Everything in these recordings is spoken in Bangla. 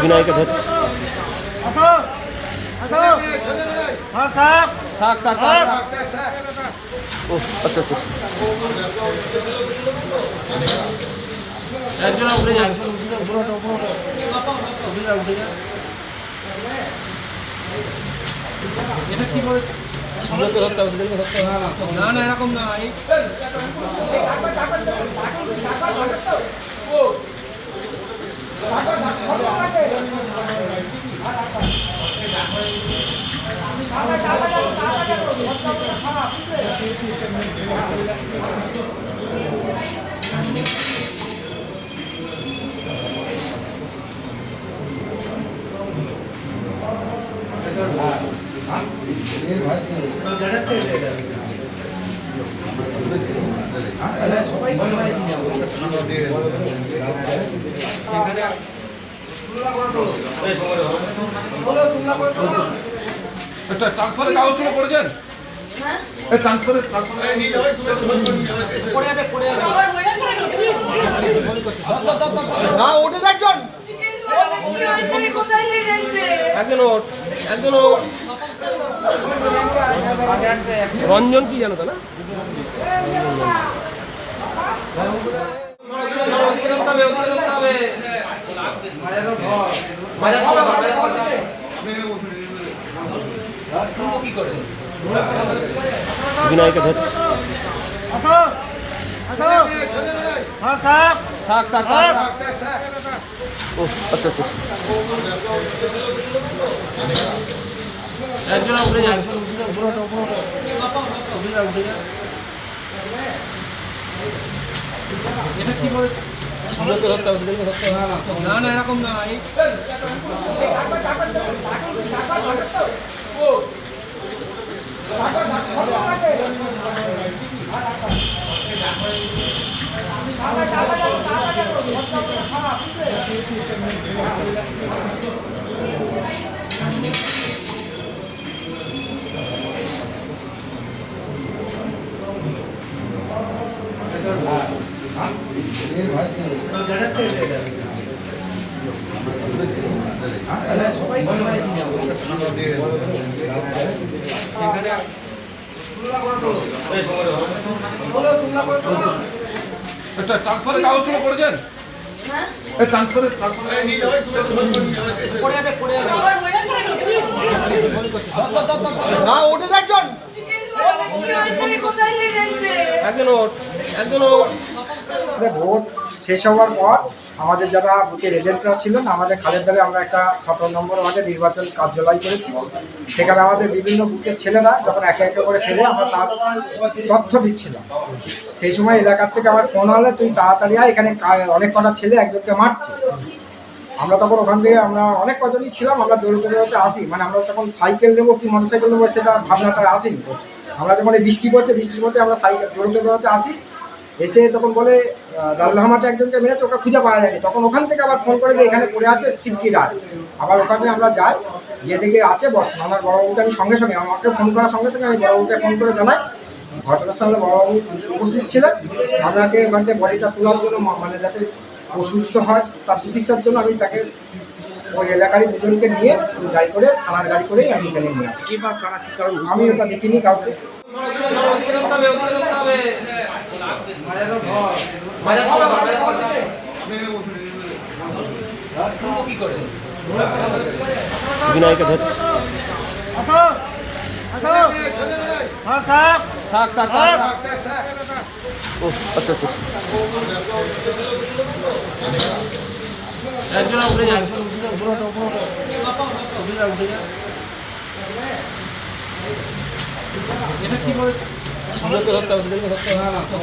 বিনয়কে ধর থাক থাক থাক। ও আচ্ছা আচ্ছা একজন উঠে যায় উঠে যায়। এটা কি করে ধরতে হবে? না না এরকম না। ট্রান্সফারের কাগজগুলো করেছেন? ট্রান্সফারের না ওঠে একজন একজন একজন রঞ্জন কি জানো তো না? বিনয়কে ধর থাক থাক থাক। ও আচ্ছা আচ্ছা একজন উঠে যায় উঠে যায়। এটা কি করে ধরতে হবে? না না এরকম না। ট্রান্সফারের কাগজগুলো করেছেন? ট্রান্সফারের না ওঠে একজন একজন একজন। ভোট শেষ হওয়ার পর আমাদের যারা বুথের এজেন্টরা ছিলেন আমাদের খালের দ্বারে আমরা একটা 17 নম্বর ওয়ার্ডে নির্বাচন কার্যালয় করেছি। সেখানে আমাদের বিভিন্ন বুথের ছেলেরা যখন একে একে করে ফেলে আমরা তার তথ্য দিচ্ছিলাম, সেই সময় এলাকার থেকে আমার ফোন হলে তুই তাড়াতাড়ি আয়, এখানে অনেক কটা ছেলে একজনকে মারছে। আমরা তখন ওখান থেকে আমরা অনেক কজনই ছিলাম, আমরা দৌড়তে দৌড়তে আসি, মানে আমরা তখন সাইকেল নেবো কি মোটরসাইকেল নেবো সেটা ভাবনাটা আসেনি। আমরা যখন এই বৃষ্টি পড়ছে বৃষ্টির মধ্যে আমরা সাইকেল দৌড়তে দৌড়তে আসি, এসে তখন বলে লালধামাটা একজনকে মেরেছে, ওকে খুঁজে পাওয়া যায়নি। তখন ওখান থেকে আবার ফোন করে যে এখানে পড়ে আছে শিবকি রায়। আবার ওখানে আমরা যাই, গিয়ে দেখে আছে বস। আমার বড়বাবুকে আমি সঙ্গে সঙ্গে আমাকে ফোন করার সঙ্গে সঙ্গে আমি বড়বাবুকে ফোন করে জানাই। ঘটনার সঙ্গে বড়বাবু উপস্থিত ছিলেন। আপনাকে ওখান থেকে বডিটা তোলার জন্য, মানে যাতে ও সুস্থ হয় তার চিকিৎসার জন্য আমি তাকে ওই এলাকারই দুজনকে নিয়ে গাড়ি করে, থানার গাড়ি করেই আমি এখানে নিয়ে আসি। আমি ওটা দেখিনি কাউকে। বিনয়কে ধর থাক থাক থাক। ও আচ্ছা আচ্ছা একজন উঠে যায় উঠে যায়। এটা কি করে ধরতে হবে?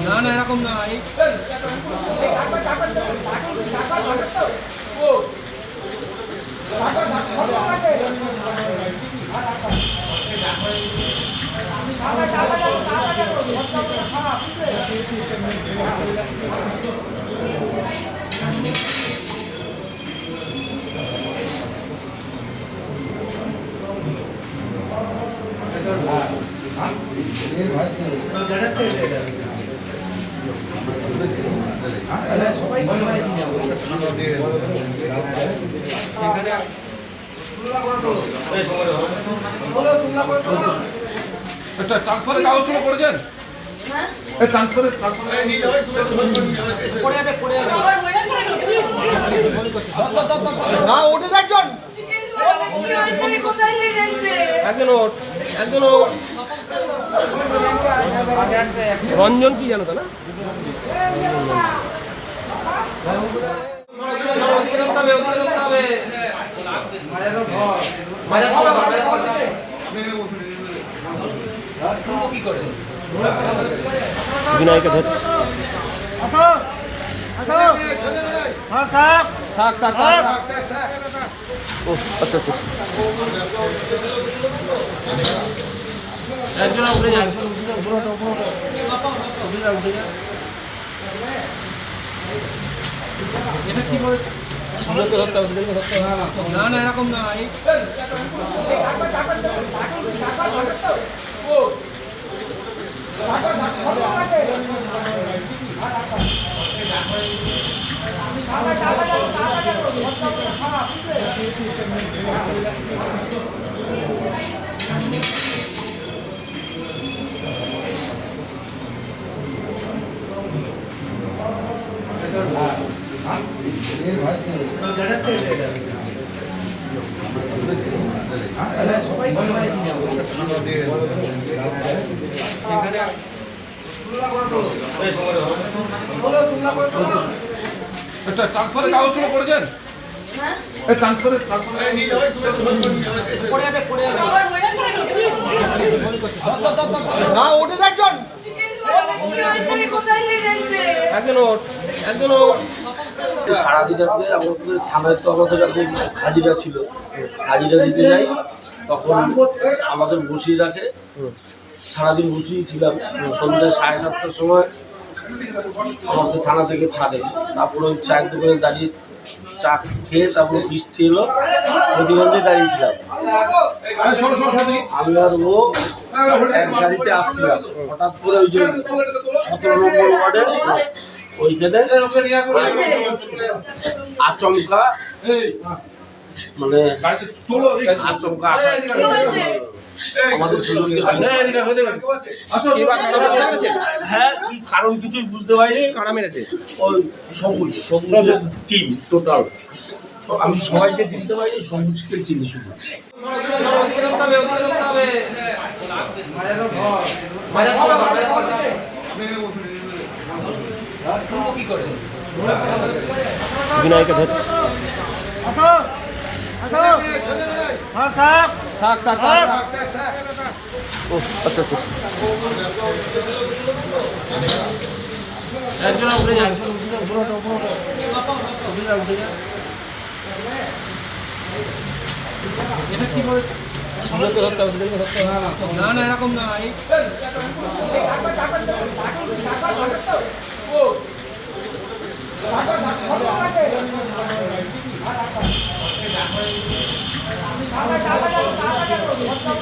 না না এরকম না। একটা ট্রান্সফারের কাগজগুলো করেছেন? এই ট্রান্সফারের না ওঠে একজন একজন রঞ্জন কি জানো তা না বিনায়কে ধর থাক থাক থাক ও আচ্ছা আচ্ছা একজন উঠে যায় এটা কি করে ধরতে হবে না না এরকম না একটা ট্রান্সফারের কাগজগুলো করেছেন? এই ট্রান্সফারের না ওঠে একজন একজন সারাদিন আজকে আমাদের থানায় তো আমাদের কাছে হাজিরা ছিল, হাজিরা দিতে যাই তখন আমাদের বসিয়ে রাখে, সারাদিন বসিয়ে ছিলাম। সন্ধ্যা 7:30টার সময় আমাদের থানা থেকে ছাড়ে, তারপরে ওই চায়ের দোকানে দাঁড়িয়ে চা খেয়ে তারপরে বৃষ্টি এলো, প্রতিবন্ধে দাঁড়িয়েছিলাম। আমি আর ও এক গাড়িতে আসছিলাম, হঠাৎ করে ওই যে 17 নম্বর ওয়ার্ডে ওইখানে আচমকা মানে আচমকা আমাদের হ্যাঁ কি কারণ কিছুই বুঝতে পারিনি। কারা মেরেছে? ওই সবুজ টিম টোটাল, আমি সবাইকে চিনতে পারিনি, সবুজকে চিনি শুধু। বিনায়কে ধর থাক থাক থাক ও আচ্ছা আচ্ছা একজন উঠে যায় এটা কি করে ধরতে হবে না না এরকম না